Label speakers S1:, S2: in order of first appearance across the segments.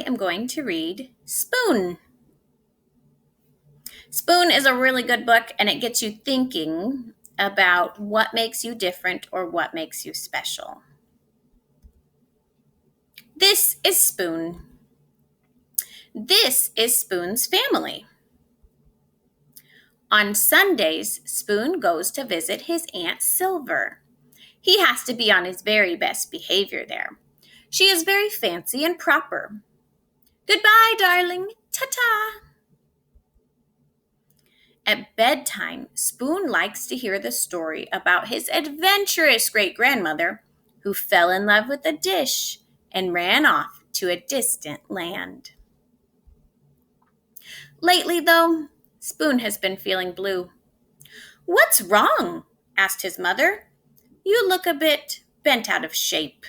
S1: am going to read Spoon. Spoon is a really good book, and it gets you thinking about what makes you different or what makes you special. This is Spoon. This is Spoon's family. On Sundays, Spoon goes to visit his Aunt Silver. He has to be on his very best behavior there. She is very fancy and proper. Goodbye, darling. Ta-ta. At bedtime, Spoon likes to hear the story about his adventurous great-grandmother who fell in love with a dish and ran off to a distant land. Lately, though, Spoon has been feeling blue. "What's wrong?" asked his mother. "You look a bit bent out of shape."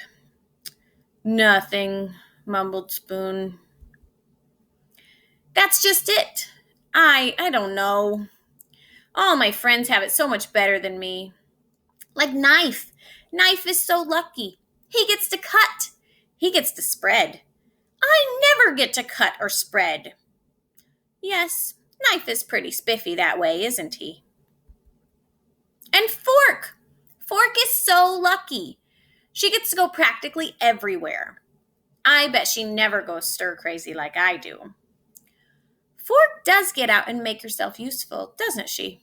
S1: "Nothing," mumbled Spoon. "That's just it. I don't know. All my friends have it so much better than me. Like Knife. Knife is so lucky. He gets to cut. He gets to spread. I never get to cut or spread." "Yes, Knife is pretty spiffy that way, isn't he?" "And Fork. Fork is so lucky. She gets to go practically everywhere. I bet she never goes stir crazy like I do." "Fork does get out and make herself useful, doesn't she?"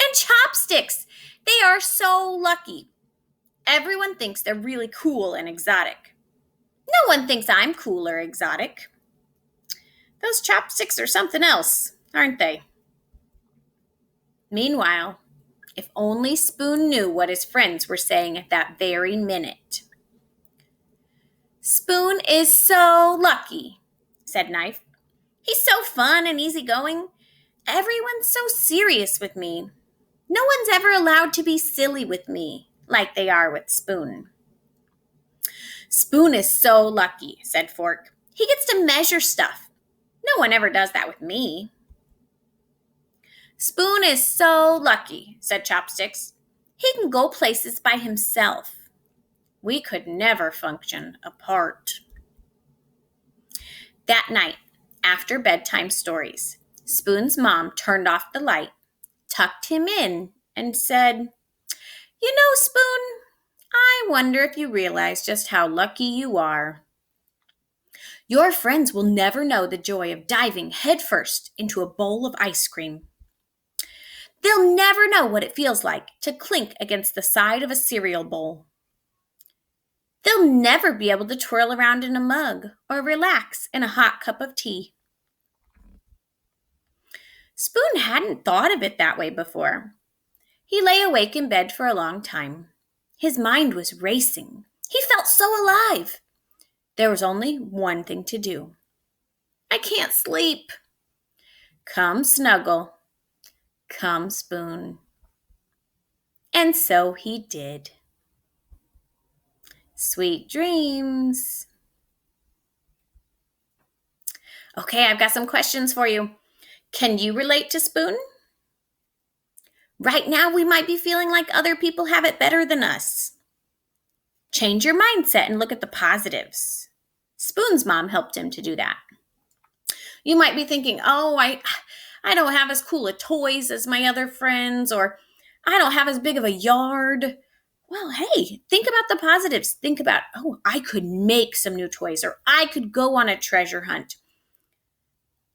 S1: "And Chopsticks. They are so lucky. Everyone thinks they're really cool and exotic. No one thinks I'm cool or exotic. Those chopsticks are something else, aren't they?" Meanwhile, if only Spoon knew what his friends were saying at that very minute. "Spoon is so lucky," said Knife. "He's so fun and easygoing. Everyone's so serious with me. No one's ever allowed to be silly with me like they are with Spoon." "Spoon is so lucky," said Fork. "He gets to measure stuff. No one ever does that with me." "Spoon is so lucky," said Chopsticks. "He can go places by himself. We could never function apart." That night, after bedtime stories, Spoon's mom turned off the light, tucked him in, and said, "You know, Spoon, I wonder if you realize just how lucky you are. Your friends will never know the joy of diving headfirst into a bowl of ice cream. They'll never know what it feels like to clink against the side of a cereal bowl. They'll never be able to twirl around in a mug or relax in a hot cup of tea." Spoon hadn't thought of it that way before. He lay awake in bed for a long time. His mind was racing. He felt so alive. There was only one thing to do. "I can't sleep." "Come snuggle. Come Spoon." And so he did. Sweet dreams. Okay, I've got some questions for you. Can you relate to Spoon? Right now, we might be feeling like other people have it better than us. Change your mindset and look at the positives. Spoon's mom helped him to do that. You might be thinking, "Oh, I don't have as cool a toys as my other friends," or "I don't have as big of a yard." Well, hey, think about the positives. Think about, "Oh, I could make some new toys," or "I could go on a treasure hunt.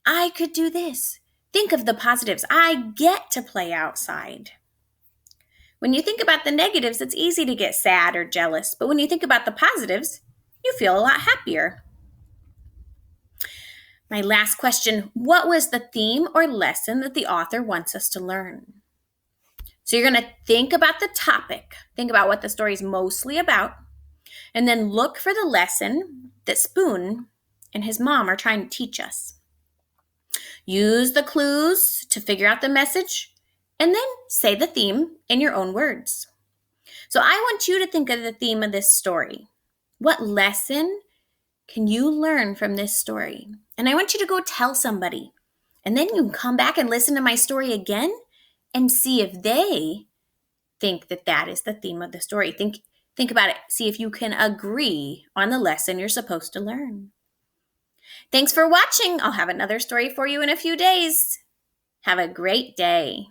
S1: I could do this." Think of the positives. I get to play outside. When you think about the negatives, it's easy to get sad or jealous. But when you think about the positives, you feel a lot happier. My last question, what was the theme or lesson that the author wants us to learn? So you're going to think about the topic, think about what the story is mostly about, and then look for the lesson that Spoon and his mom are trying to teach us. Use the clues to figure out the message, and then say the theme in your own words. So I want you to think of the theme of this story. What lesson can you learn from this story? And I want you to go tell somebody. And then you can come back and listen to my story again and see if they think that that is the theme of the story. Think Think about it. See if you can agree on the lesson you're supposed to learn. Thanks for watching. I'll have another story for you in a few days. Have a great day.